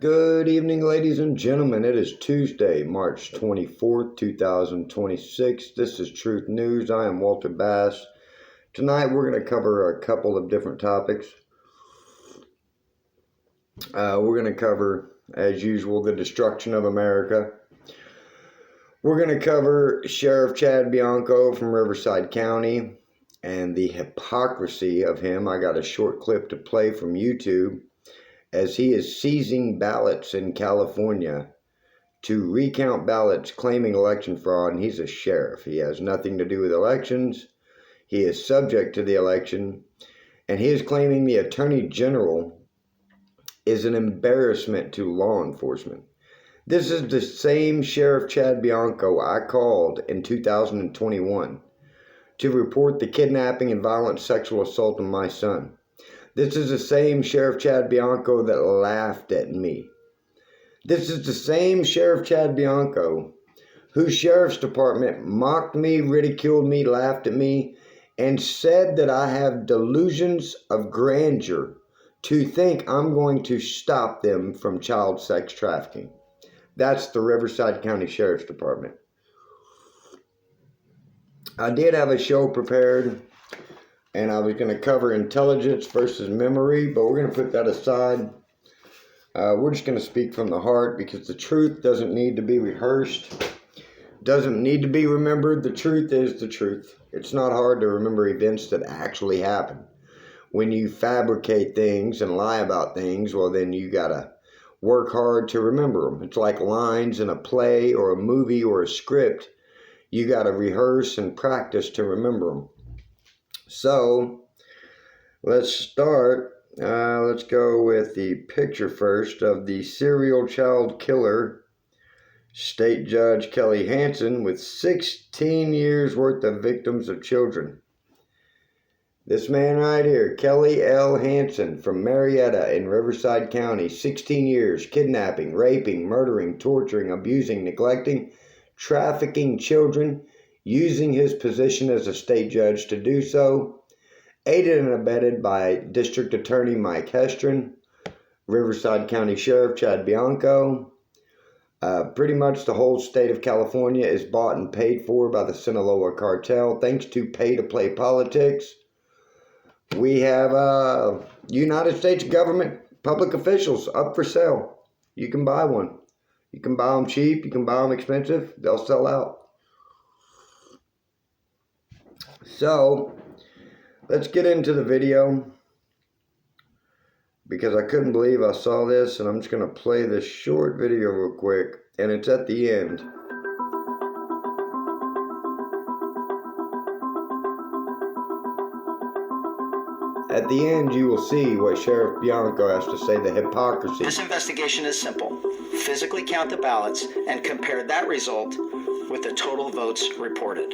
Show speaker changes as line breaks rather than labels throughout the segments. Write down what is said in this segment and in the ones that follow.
Good evening, ladies and gentlemen. It is Tuesday, March 24th, 2026. This is Truth News. I am Walter Bass. Tonight, we're going to cover a couple of different topics. We're going to cover, as usual, the destruction of America. We're going to cover Sheriff Chad Bianco from Riverside County and the hypocrisy of him. I got a short clip to play from YouTube as he is seizing ballots in California to recount ballots claiming election fraud, and he's a sheriff. He has nothing to do with elections. He is subject to the election, and he is claiming the Attorney General is an embarrassment to law enforcement. This is the same Sheriff Chad Bianco I called in 2021 to report the kidnapping and violent sexual assault of my son. This is the same Sheriff Chad Bianco that laughed at me. This is the same Sheriff Chad Bianco whose sheriff's department mocked me, ridiculed me, laughed at me, and said that I have delusions of grandeur to think I'm going to stop them from child sex trafficking. That's the Riverside County Sheriff's Department. I did have a show prepared, and I was going to cover intelligence versus memory, but we're going to put that aside. We're just going to speak from the heart because the truth doesn't need to be rehearsed, doesn't need to be remembered. The truth is the truth. It's not hard to remember events that actually happen. When you fabricate things and lie about things, well, then you got to work hard to remember them. It's like lines in a play or a movie or a script. You got to rehearse and practice to remember them. So, let's start. Let's go with the picture first of the serial child killer, State Judge Kelly Hansen, with 16 years worth of victims of children. This man right here, Kelly L. Hansen from Marietta in Riverside County, 16 years, kidnapping, raping, murdering, torturing, abusing, neglecting, trafficking children, using his position as a state judge to do so, aided and abetted by District Attorney Mike Hestron, Riverside County Sheriff Chad Bianco. Pretty much the whole state of California is bought and paid for by the Sinaloa cartel, thanks to pay-to-play politics. We have United States government public officials up for sale. You can buy one. You can buy them cheap. You can buy them expensive. They'll sell out. So, let's get into the video because I couldn't believe I saw this, and I'm just going to play this short video real quick, and it's at the end. At the end, you will see what Sheriff Bianco has to say, the hypocrisy.
This investigation is simple. Physically count the ballots and compare that result with the total votes reported.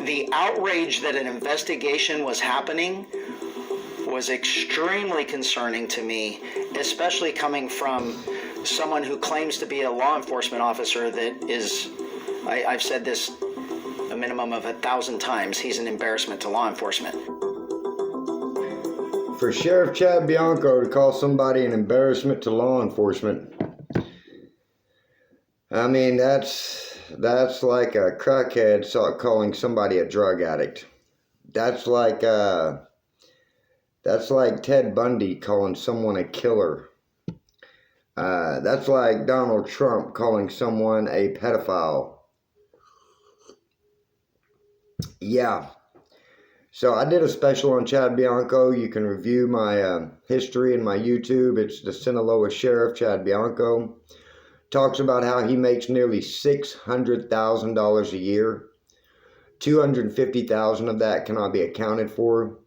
The outrage that an investigation was happening was extremely concerning to me, especially coming from someone who claims to be a law enforcement officer that is, I've said this a minimum of 1,000 times, he's an embarrassment to law enforcement.
For Sheriff Chad Bianco to call somebody an embarrassment to law enforcement, I mean, that's like a crackhead calling somebody a drug addict. That's like Ted Bundy calling someone a killer. That's like Donald Trump calling someone a pedophile. Yeah. So I did a special on Chad Bianco. You can review my history in my YouTube. It's the Sinaloa Sheriff, Chad Bianco. Talks about how he makes nearly $600,000 a year. 250,000 of that cannot be accounted for.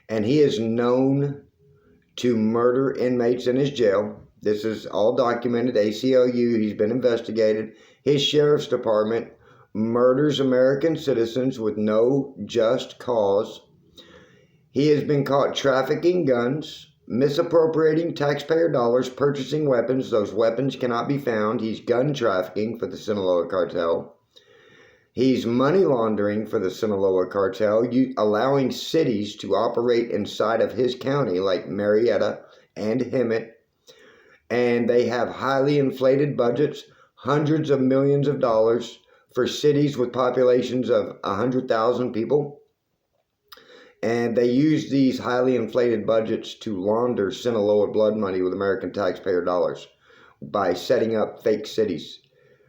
And he is known to murder inmates in his jail. This is all documented. ACLU, he's been investigated. His sheriff's department murders American citizens with no just cause. He has been caught trafficking guns, misappropriating taxpayer dollars, purchasing weapons. Those weapons cannot be found. He's gun trafficking for the Sinaloa cartel. He's money laundering for the Sinaloa cartel, allowing cities to operate inside of his county like Marietta and Hemet. And they have highly inflated budgets, hundreds of millions of dollars for cities with populations of 100,000 people. And they use these highly inflated budgets to launder Sinaloa blood money with American taxpayer dollars by setting up fake cities.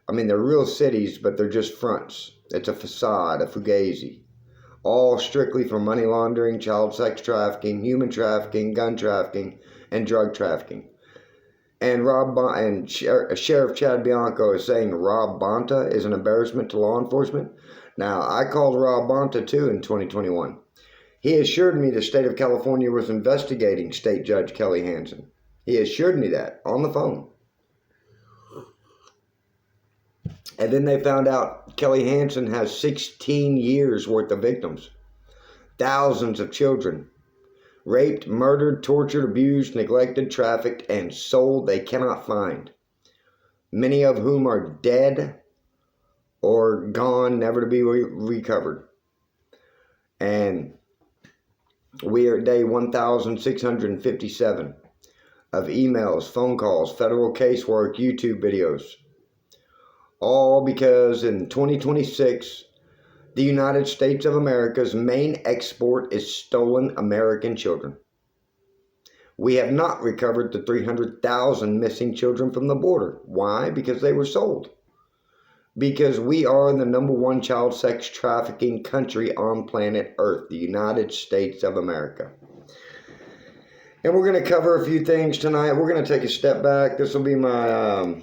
I mean, they're real cities, but they're just fronts. It's a facade, a fugazi. All strictly for money laundering, child sex trafficking, human trafficking, gun trafficking, and drug trafficking. And Sheriff Chad Bianco is saying Rob Bonta is an embarrassment to law enforcement. Now, I called Rob Bonta too in 2021. He assured me the state of California was investigating State Judge Kelly Hansen. He assured me that on the phone. And then they found out Kelly Hansen has 16 years worth of victims. Thousands of children. Raped, murdered, tortured, abused, neglected, trafficked, and sold they cannot find. Many of whom are dead or gone, never to be recovered. And we are at day 1,657 of emails, phone calls, federal casework, YouTube videos. All because in 2026, the United States of America's main export is stolen American children. We have not recovered the 300,000 missing children from the border. Why? Because they were sold. Because we are the #1 child sex trafficking country on planet Earth, the United States of America. And we're going to cover a few things tonight. We're going to take a step back. This will be my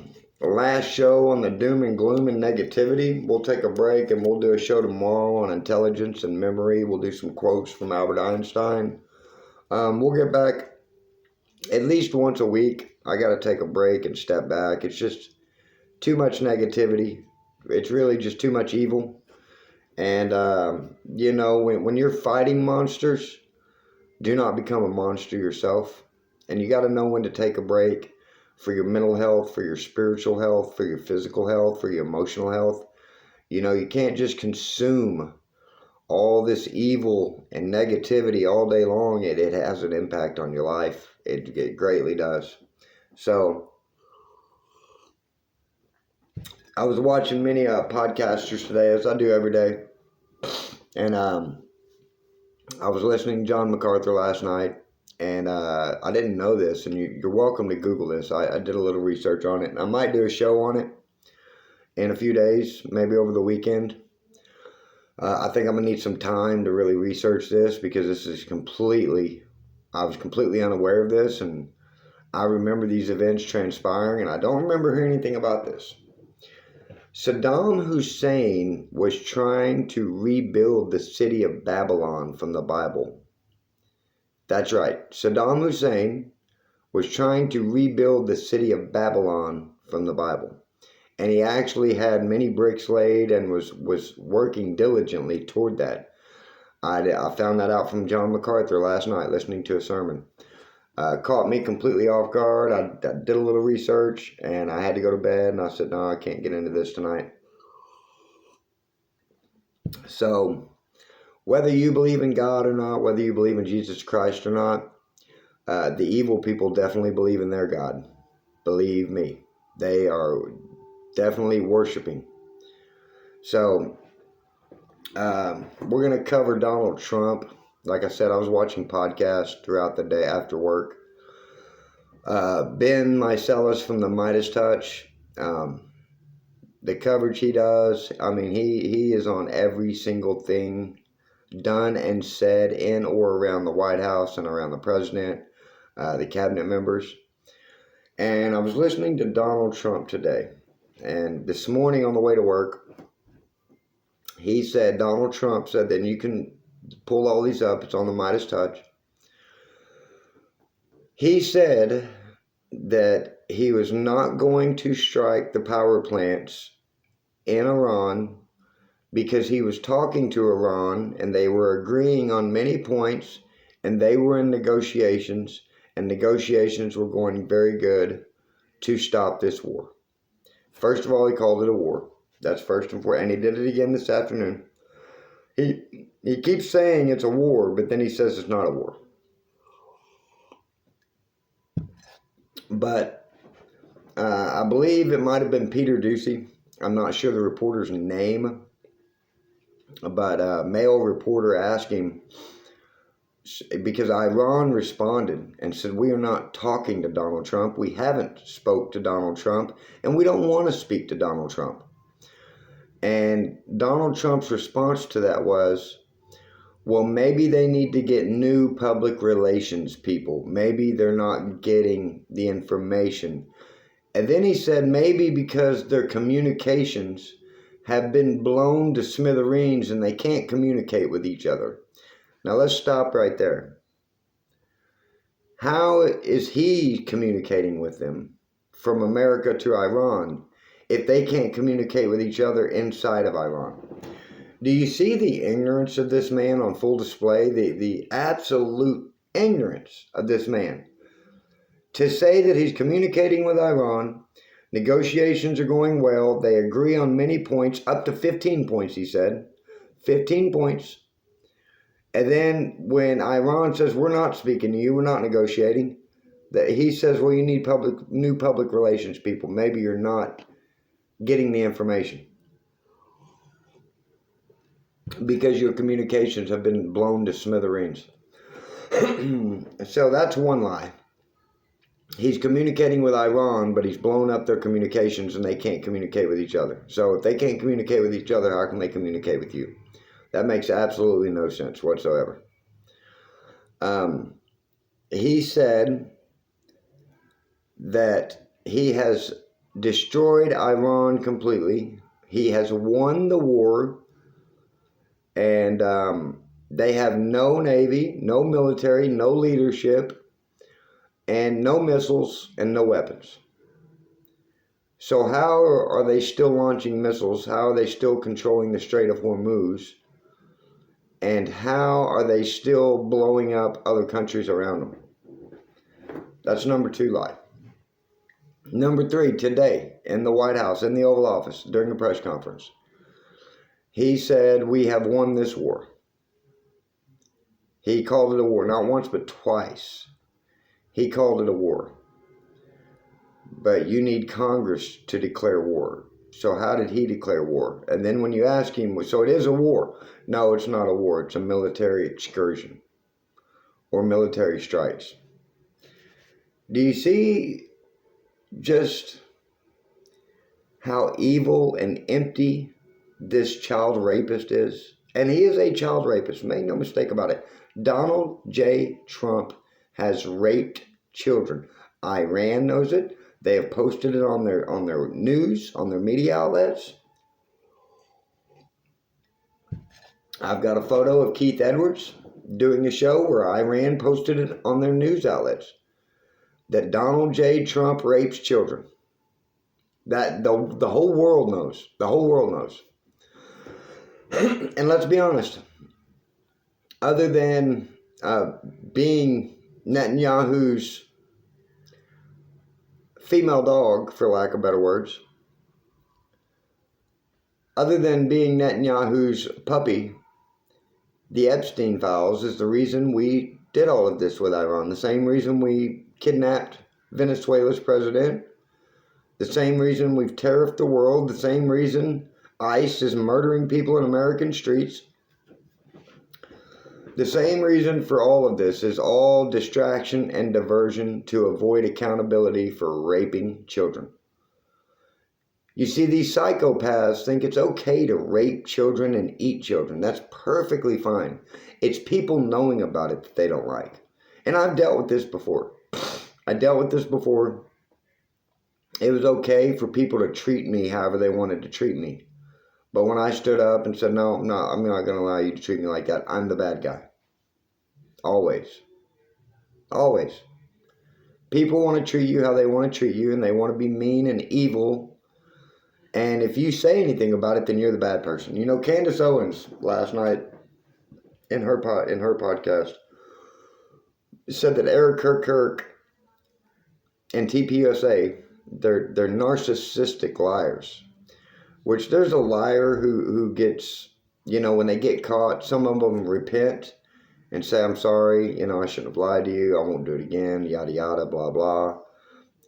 last show on the doom and gloom and negativity. We'll take a break and we'll do a show tomorrow on intelligence and memory. We'll do some quotes from Albert Einstein. We'll get back at least once a week. I got to take a break and step back. It's just too much negativity. It's really just too much evil. And, when you're fighting monsters, do not become a monster yourself. And you got to know when to take a break. For your mental health, for your spiritual health, for your physical health, for your emotional health. You can't just consume all this evil and negativity all day long. It has an impact on your life. It greatly does. So, I was watching many podcasters today, as I do every day. And I was listening to John MacArthur last night. And I didn't know this, and you're welcome to Google this. I did a little research on it, and I might do a show on it in a few days, maybe over the weekend. I think I'm going to need some time to really research this because this is I was completely unaware of this, and I remember these events transpiring, and I don't remember hearing anything about this. Saddam Hussein was trying to rebuild the city of Babylon from the Bible. That's right. Saddam Hussein was trying to rebuild the city of Babylon from the Bible. And he actually had many bricks laid and was working diligently toward that. I found that out from John MacArthur last night listening to a sermon. Caught me completely off guard. I did a little research and I had to go to bed. And I said, no, I can't get into this tonight. So, whether you believe in God or not, whether you believe in Jesus Christ or not, the evil people definitely believe in their God. Believe me. They are definitely worshiping. So, we're going to cover Donald Trump. Like I said, I was watching podcasts throughout the day after work. Ben Meiselas from the Midas Touch. The coverage he does, I mean, he is on every single thing done and said in or around the White House and around the president, the cabinet members. And I was listening to Donald Trump today. And this morning on the way to work, Donald Trump said that you can pull all these up. It's on the Midas Touch. He said that he was not going to strike the power plants in Iran because he was talking to Iran and they were agreeing on many points and they were in negotiations and negotiations were going very good to stop this war. First of all, he called it a war. That's first and foremost. And he did it again this afternoon. He keeps saying it's a war, but then he says it's not a war. But I believe it might have been Peter Doocy. I'm not sure the reporter's name. But a male reporter asked him, because Iran responded and said, we are not talking to Donald Trump. We haven't spoke to Donald Trump, and we don't want to speak to Donald Trump. And Donald Trump's response to that was, well, maybe they need to get new public relations people. Maybe they're not getting the information. And then he said, maybe because their communications have been blown to smithereens and they can't communicate with each other. Now let's stop right there. How is he communicating with them from America to Iran if they can't communicate with each other inside of Iran? Do you see the ignorance of this man on full display? The absolute ignorance of this man. To say that he's communicating with Iran, negotiations are going well, they agree on many points, up to 15 points, he said. 15 points. And then when Iran says, we're not speaking to you, we're not negotiating, that he says, well, you need new public relations people. Maybe you're not getting the information because your communications have been blown to smithereens. So that's one lie. He's communicating with Iran, but he's blown up their communications and they can't communicate with each other. So if they can't communicate with each other, how can they communicate with you? That makes absolutely no sense whatsoever. He said that he has destroyed Iran completely. He has won the war, and they have no navy, no military, no leadership, and no missiles and no weapons. So how are they still launching missiles? How are they still controlling the Strait of Hormuz? And how are they still blowing up other countries around them? That's number 2 lie. Number 3, today in the White House, in the Oval Office, during a press conference, he said, we have won this war. He called it a war, not once, but twice. He called it a war. But you need Congress to declare war. So how did he declare war? And then when you ask him, so it is a war. No, it's not a war. It's a military excursion or military strikes. Do you see just how evil and empty this child rapist is? And he is a child rapist. Make no mistake about it. Donald J. Trump has raped children. Iran knows it. They have posted it on their news, on their media outlets. I've got a photo of Keith Edwards doing a show where Iran posted it on their news outlets that Donald J. Trump rapes children. That the whole world knows. The whole world knows. And let's be honest. Other than being Netanyahu's female dog, for lack of better words, other than being Netanyahu's puppy, the Epstein files is the reason we did all of this with Iran. The same reason we kidnapped Venezuela's president. The same reason we've tariffed the world. The same reason ICE is murdering people in American streets. The same reason for all of this is all distraction and diversion to avoid accountability for raping children. You see, these psychopaths think it's okay to rape children and eat children. That's perfectly fine. It's people knowing about it that they don't like. And I've dealt with this before. It was okay for people to treat me however they wanted to treat me. But when I stood up and said, no, I'm not going to allow you to treat me like that, I'm the bad guy. Always. Always. People want to treat you how they want to treat you, and they want to be mean and evil. And if you say anything about it, then you're the bad person. You know, Candace Owens last night in her podcast said that Eric Kirk and TPUSA, they're narcissistic liars. Which there's a liar who gets, you know, when they get caught, some of them repent and say, I'm sorry, you know, I shouldn't have lied to you, I won't do it again, yada yada, blah blah.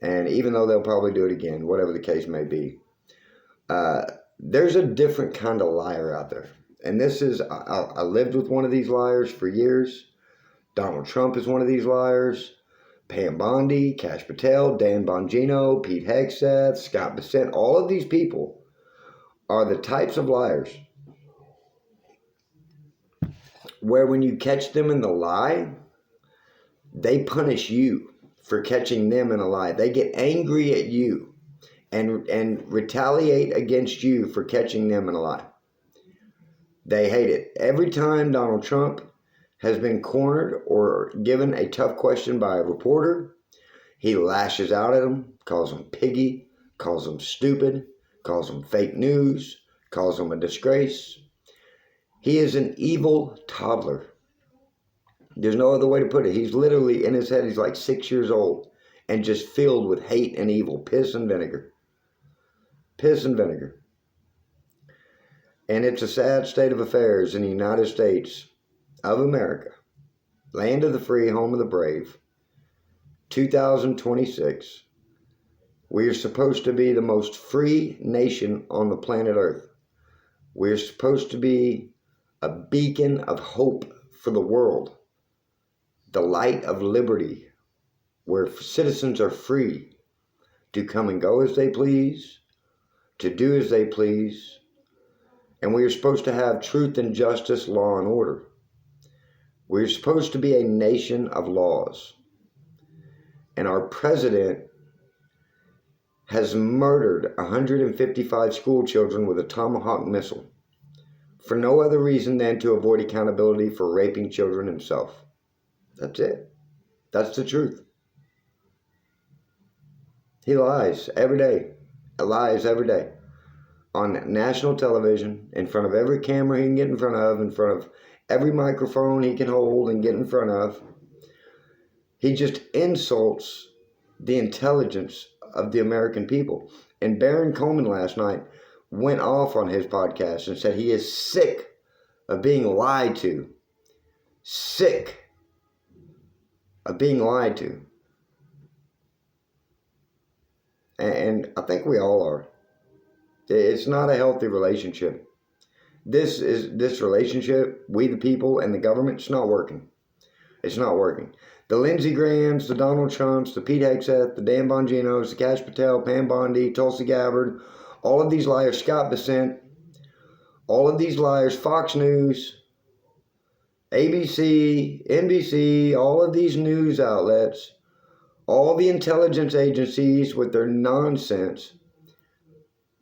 And even though they'll probably do it again, whatever the case may be, there's a different kind of liar out there. And this is, I lived with one of these liars for years. Donald Trump is one of these liars. Pam Bondi, Kash Patel, Dan Bongino, Pete Hegseth, Scott Bessent, all of these people are the types of liars where when you catch them in the lie, they punish you for catching them in a lie. They get angry at you and retaliate against you for catching them in a lie. They hate it. Every time Donald Trump has been cornered or given a tough question by a reporter, he lashes out at them, calls them piggy, calls them stupid, calls them fake news, calls them a disgrace. He is an evil toddler. There's no other way to put it. He's literally, in his head, he's like 6 years old and just filled with hate and evil, piss and vinegar. Piss and vinegar. And it's a sad state of affairs in the United States of America, land of the free, home of the brave, 2026. We are supposed to be the most free nation on the planet Earth. We're supposed to be a beacon of hope for the world, the light of liberty, where citizens are free to come and go as they please, to do as they please, and we are supposed to have truth and justice, law and order. We're supposed to be a nation of laws. And our president has murdered 155 school children with a Tomahawk missile for no other reason than to avoid accountability for raping children himself. That's it. That's the truth. He lies every day. Lies every day. On national television, in front of every camera he can get in front of every microphone he can hold and get in front of. He just insults the intelligence of the American people. And Baron Coleman last night went off on his podcast and said he is sick of being lied to. Sick of being lied to. And I think we all are. It's not a healthy relationship. This relationship, we the people and the government, it's not working. It's not working. The Lindsey Grahams, the Donald Trumps, the Pete Hegseth, the Dan Bonginos, the Kash Patel, Pam Bondi, Tulsi Gabbard, all of these liars, Scott Bessent, all of these liars, Fox News, ABC, NBC, all of these news outlets, all the intelligence agencies with their nonsense,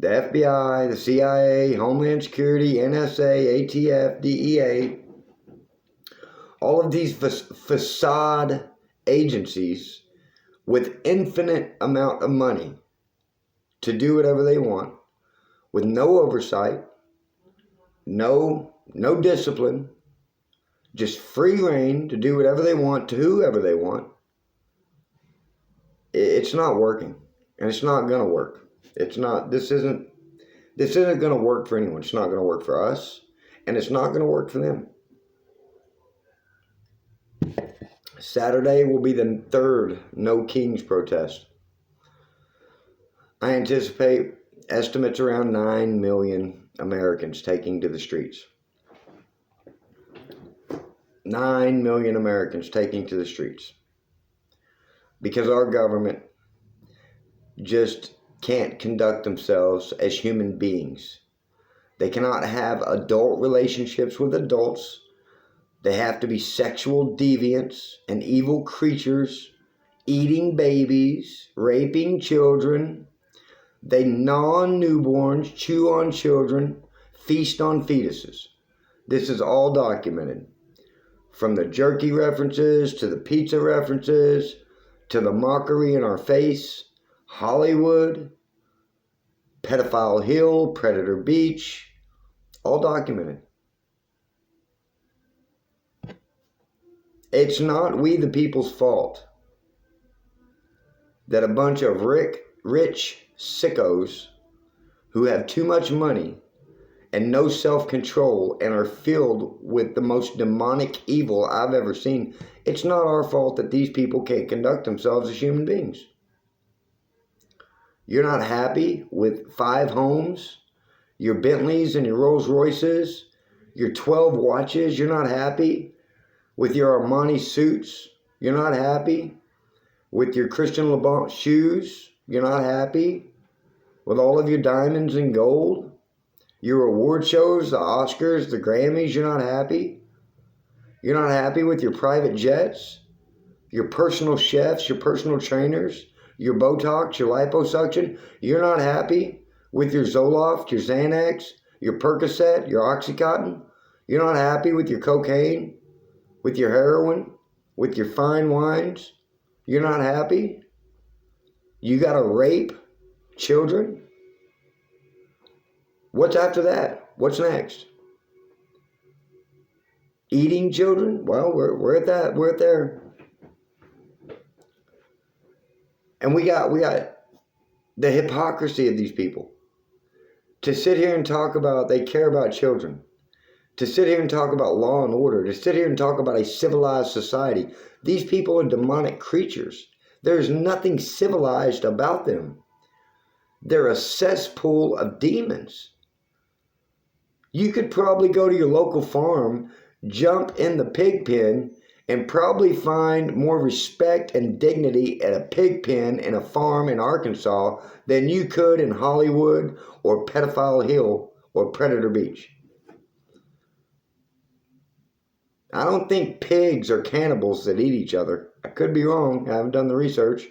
the FBI, the CIA, Homeland Security, NSA, ATF, DEA, all of these facade agencies with infinite amount of money to do whatever they want, with no oversight, no discipline, just free reign to do whatever they want to whoever they want. It's not working, and it's not going to work. It's not. This isn't going to work for anyone. It's not going to work for us, and it's not going to work for them. Saturday will be the third No Kings protest. I anticipate estimates around 9 million Americans taking to the streets. 9 million Americans taking to the streets. Because our government just can't conduct themselves as human beings. They cannot have adult relationships with adults. They have to be sexual deviants and evil creatures, eating babies, raping children. They gnaw on newborns, chew on children, feast on fetuses. This is all documented. From the jerky references to the pizza references to the mockery in our face, Hollywood, Pedophile Hill, Predator Beach, all documented. It's not we the people's fault that a bunch of rich sickos who have too much money and no self-control and are filled with the most demonic evil I've ever seen. It's not our fault that these people can't conduct themselves as human beings. You're not happy with 5 homes, your Bentleys and your Rolls Royces, your 12 watches. You're not happy with your Armani suits. You're not happy with your Christian Louboutin shoes. You're not happy with all of your diamonds and gold. Your award shows, the Oscars, the Grammys. You're not happy. You're not happy with your private jets, your personal chefs, your personal trainers, your Botox, your liposuction. You're not happy with your Zoloft, your Xanax, your Percocet, your Oxycontin. You're not happy with your cocaine, with your heroin, with your fine wines. You're not happy. You got to rape children. What's after that? What's next? Eating children? Well, we're at that. We're at there. And we got the hypocrisy of these people. To sit here and talk about they care about children. To sit here and talk about law and order. To sit here and talk about a civilized society. These people are demonic creatures. There's nothing civilized about them. They're a cesspool of demons. You could probably go to your local farm, jump in the pig pen, and probably find more respect and dignity at a pig pen in a farm in Arkansas than you could in Hollywood or Pedophile Hill or Predator Beach. I don't think pigs are cannibals that eat each other. I could be wrong. I haven't done the research.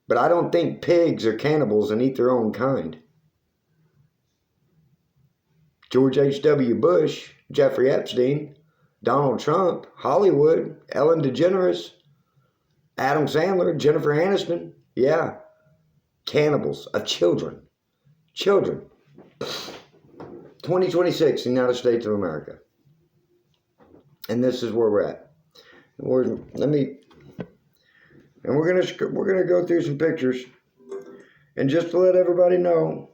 But I don't think pigs are cannibals and eat their own kind. George H.W. Bush, Jeffrey Epstein, Donald Trump, Hollywood, Ellen DeGeneres, Adam Sandler, Jennifer Aniston. Yeah, cannibals of children. Children. 2026, United States of America. And this is where we're at. We're gonna go through some pictures, and just to let everybody know,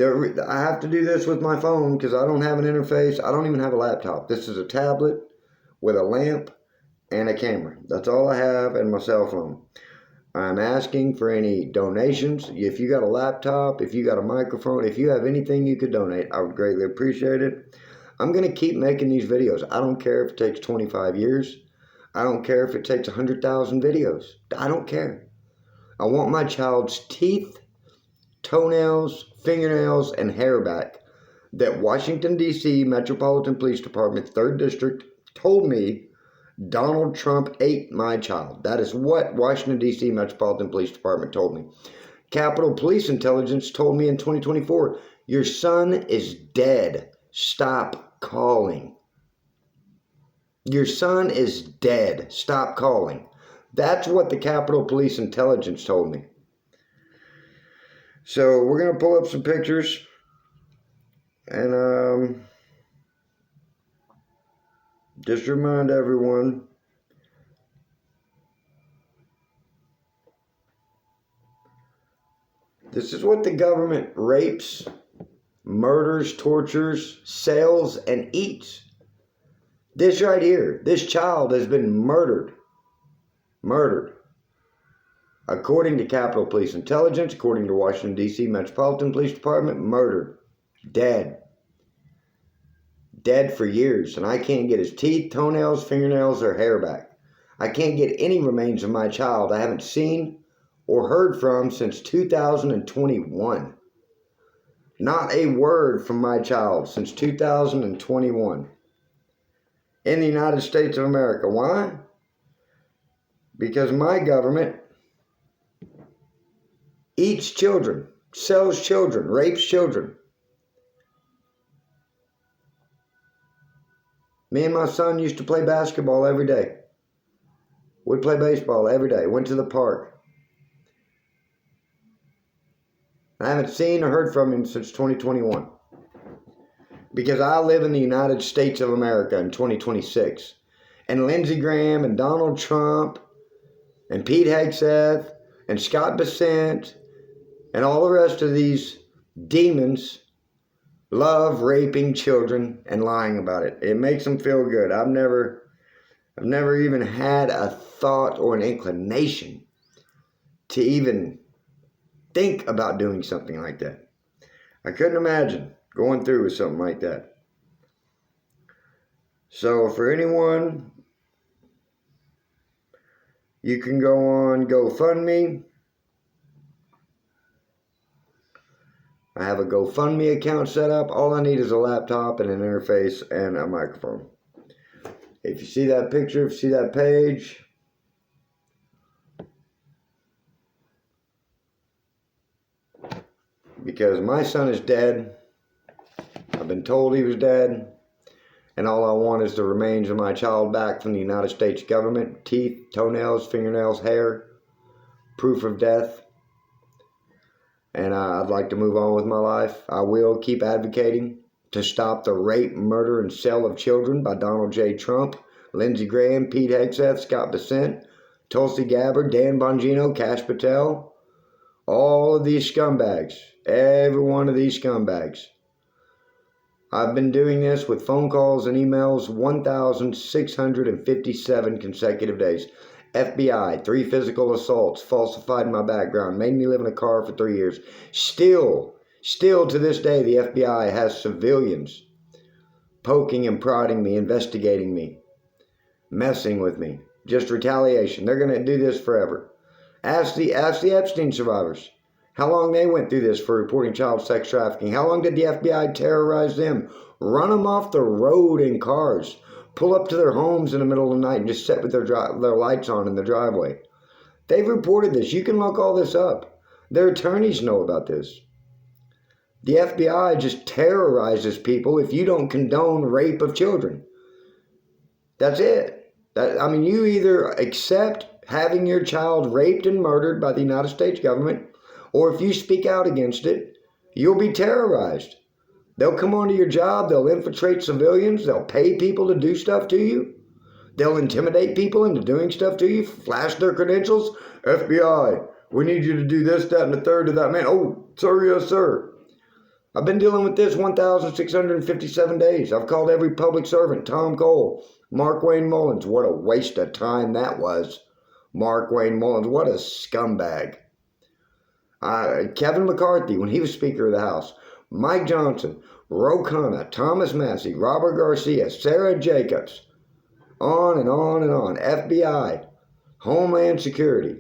I have to do this with my phone because I don't have an interface. I don't even have a laptop. This is a tablet with a lamp and a camera. That's all I have, and my cell phone. I'm asking for any donations. If you got a laptop, if you got a microphone, if you have anything you could donate, I would greatly appreciate it. I'm going to keep making these videos. I don't care if it takes 25 years. I don't care if it takes 100,000 videos. I don't care. I want my child's teeth, toenails, fingernails, and hair back that Washington, D.C. Metropolitan Police Department, 3rd District, told me Donald Trump ate my child. That is what Washington, D.C. Metropolitan Police Department told me. Capitol Police Intelligence told me in 2024, your son is dead. Stop calling. Your son is dead. Stop calling. That's what the Capitol Police Intelligence told me. So we're going to pull up some pictures. And just remind everyone, this is what the government rapes, murders, tortures, sells, and eats. This right here, this child has been murdered. Murdered. According to Capitol Police Intelligence, according to Washington, D.C. Metropolitan Police Department, murdered. Dead. Dead for years. And I can't get his teeth, toenails, fingernails, or hair back. I can't get any remains of my child. I haven't seen or heard from since 2021. Not a word from my child since 2021. In the United States of America. Why? Because my government eats children, sells children, rapes children. Me and my son used to play basketball every day. We'd play baseball every day. Went to the park. I haven't seen or heard from him since 2021. Because I live in the United States of America in 2026. And Lindsey Graham and Donald Trump and Pete Hegseth and Scott Bessent and all the rest of these demons love raping children and lying about it. It makes them feel good. I've never even had a thought or an inclination to even think about doing something like that. I couldn't imagine going through with something like that. So for anyone, you can go on GoFundMe. I have a GoFundMe account set up. All I need is a laptop and an interface and a microphone. If you see that picture, if you see that page, because my son is dead. I've been told he was dead. And all I want is the remains of my child back from the United States government. Teeth, toenails, fingernails, hair. Proof of death. And I'd like to move on with my life. I will keep advocating to stop the rape, murder, and sale of children by Donald J. Trump, Lindsey Graham, Pete Hegseth, Scott Bessent, Tulsi Gabbard, Dan Bongino, Kash Patel. All of these scumbags. Every one of these scumbags. I've been doing this with phone calls and emails 1,657 consecutive days. FBI, 3 physical assaults, falsified my background, made me live in a car for 3 years. Still to this day, the FBI has civilians poking and prodding me, investigating me, messing with me. Just retaliation. They're going to do this forever. Ask the Epstein survivors how long they went through this for reporting child sex trafficking. How long did the FBI terrorize them? Run them off the road in cars. Pull up to their homes in the middle of the night and just sit with their lights on in the driveway. They've reported this. You can look all this up. Their attorneys know about this. The FBI just terrorizes people if you don't condone rape of children. That's it. You either accept having your child raped and murdered by the United States government, or if you speak out against it, you'll be terrorized. They'll come onto your job. They'll infiltrate civilians. They'll pay people to do stuff to you. They'll intimidate people into doing stuff to you, flash their credentials. FBI, we need you to do this, that, and the third to that man. Oh, sir, yes, sir. I've been dealing with this 1,657 days. I've called every public servant, Tom Cole, Mark Wayne Mullins. What a waste of time that was. Mark Wayne Mullins, what a scumbag. Kevin McCarthy, when he was Speaker of the House. Mike Johnson, Ro Khanna, Thomas Massie, Robert Garcia, Sarah Jacobs. On and on and on. FBI, Homeland Security,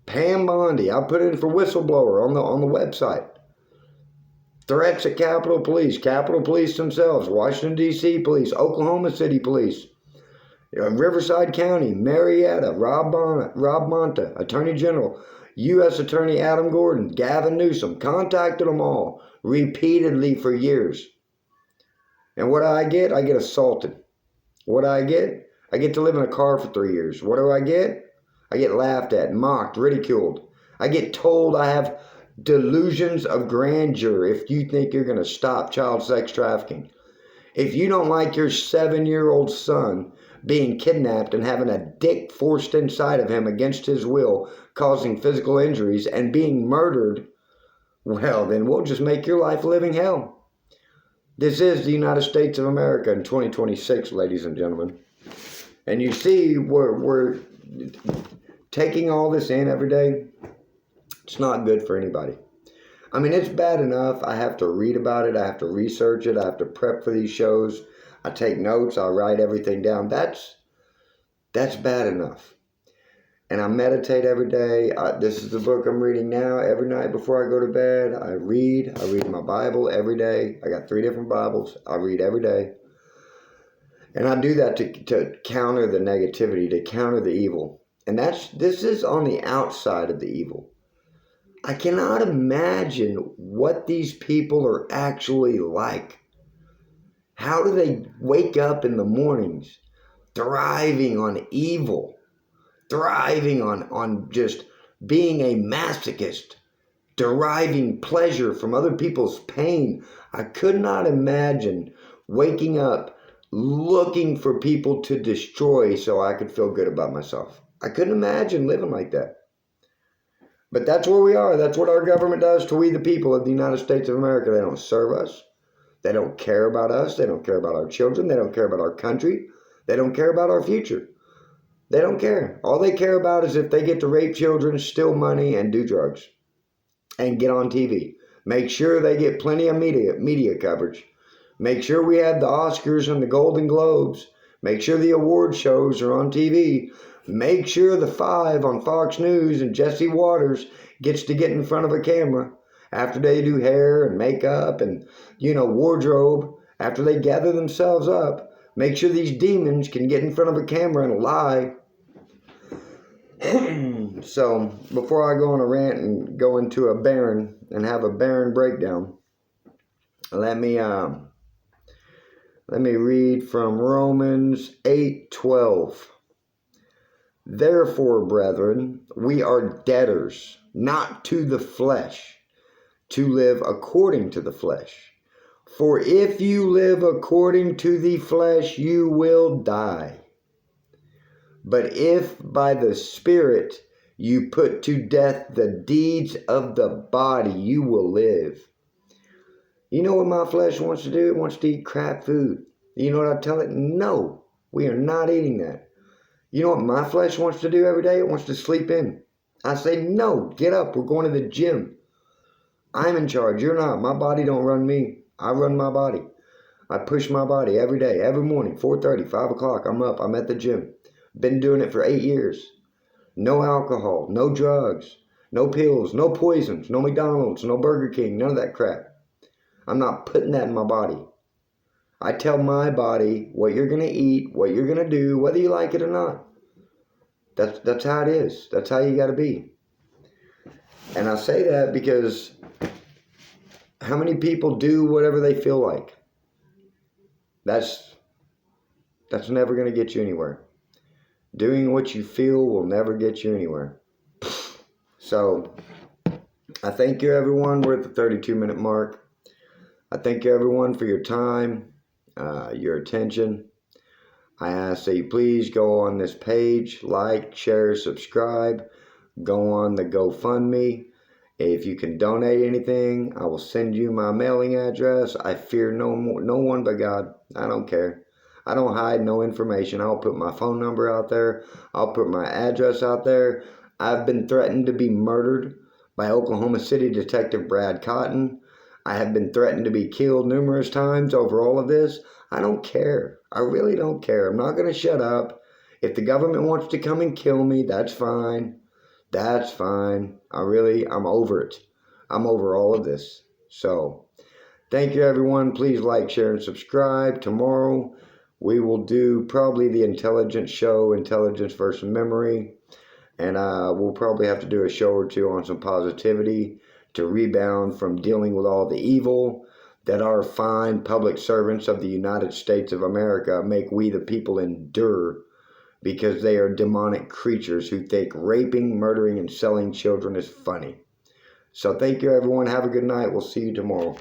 Pam Bondi. I put in for whistleblower on the website. Threats at Capitol Police themselves, Washington, D.C. Police, Oklahoma City Police, Riverside County, Marietta, Rob Monta, Attorney General, U.S. Attorney Adam Gordon, Gavin Newsom, contacted them all repeatedly for years. And what do I get? I get assaulted. What do I get? I get to live in a car for 3 years. What do I get? I get laughed at, mocked, ridiculed. I get told I have delusions of grandeur if you think you're going to stop child sex trafficking. If you don't like your 7-year-old son being kidnapped and having a dick forced inside of him against his will, causing physical injuries and being murdered, well, then we'll just make your life a living hell. This is the United States of America in 2026, ladies and gentlemen. And you see, we're taking all this in every day. It's not good for anybody. It's bad enough. I have to read about it. I have to research it. I have to prep for these shows. I take notes. I write everything down. That's bad enough. And I meditate every day. This is the book I'm reading now. Every night before I go to bed, I read my Bible every day. I got 3 different Bibles. I read every day. And I do that to counter the negativity, to counter the evil. And this is on the outside of the evil. I cannot imagine what these people are actually like. How do they wake up in the mornings thriving on evil, thriving on just being a masochist, deriving pleasure from other people's pain? I could not imagine waking up looking for people to destroy so I could feel good about myself. I couldn't imagine living like that. But that's where we are. That's what our government does to we the people of the United States of America. They don't serve us. They don't care about us. They don't care about our children. They don't care about our country. They don't care about our future. They don't care. All they care about is if they get to rape children, steal money, and do drugs. And get on TV. Make sure they get plenty of media coverage. Make sure we have the Oscars and the Golden Globes. Make sure the award shows are on TV. Make sure the 5 on Fox News and Jesse Waters gets to get in front of a camera after they do hair and makeup and, wardrobe, after they gather themselves up. Make sure these demons can get in front of a camera and lie. So, before I go on a rant and go into a barren and have a barren breakdown, let me read from Romans 8:12. Therefore, brethren, we are debtors, not to the flesh, to live according to the flesh. For if you live according to the flesh, you will die. But if by the Spirit you put to death the deeds of the body, you will live. You know what my flesh wants to do? It wants to eat crap food. You know what I tell it? No, we are not eating that. You know what my flesh wants to do every day? It wants to sleep in. I say, no, get up. We're going to the gym. I'm in charge. You're not. My body don't run me. I run my body. I push my body every day, every morning, 4:30, 5 o'clock. I'm up. I'm at the gym. Been doing it for 8 years. No alcohol, no drugs, no pills, no poisons, no McDonald's, no Burger King, none of that crap. I'm not putting that in my body. I tell my body what you're going to eat, what you're going to do, whether you like it or not. That's how it is. That's how you got to be. And I say that because how many people do whatever they feel like? That's never going to get you anywhere. Doing what you feel will never get you anywhere. So, I thank you everyone. We're at the 32-minute mark. I thank you everyone for your time, your attention. I ask that you please go on this page, like, share, subscribe. Go on the GoFundMe. If you can donate anything, I will send you my mailing address. I fear no one but God. I don't care. I don't hide no information. I'll put my phone number out there. I'll put my address out there. I've been threatened to be murdered by Oklahoma City Detective Brad Cotton. I have been threatened to be killed numerous times over all of this. I don't care. I really don't care. I'm not going to shut up. If the government wants to come and kill me, that's fine. That's fine. I'm over it. I'm over all of this. So, thank you everyone. Please like, share, and subscribe. Tomorrow, we will do probably the intelligence show, Intelligence versus Memory. And we'll probably have to do a show or two on some positivity to rebound from dealing with all the evil that our fine public servants of the United States of America make we the people endure, because they are demonic creatures who think raping, murdering, and selling children is funny. So thank you everyone. Have a good night. We'll see you tomorrow.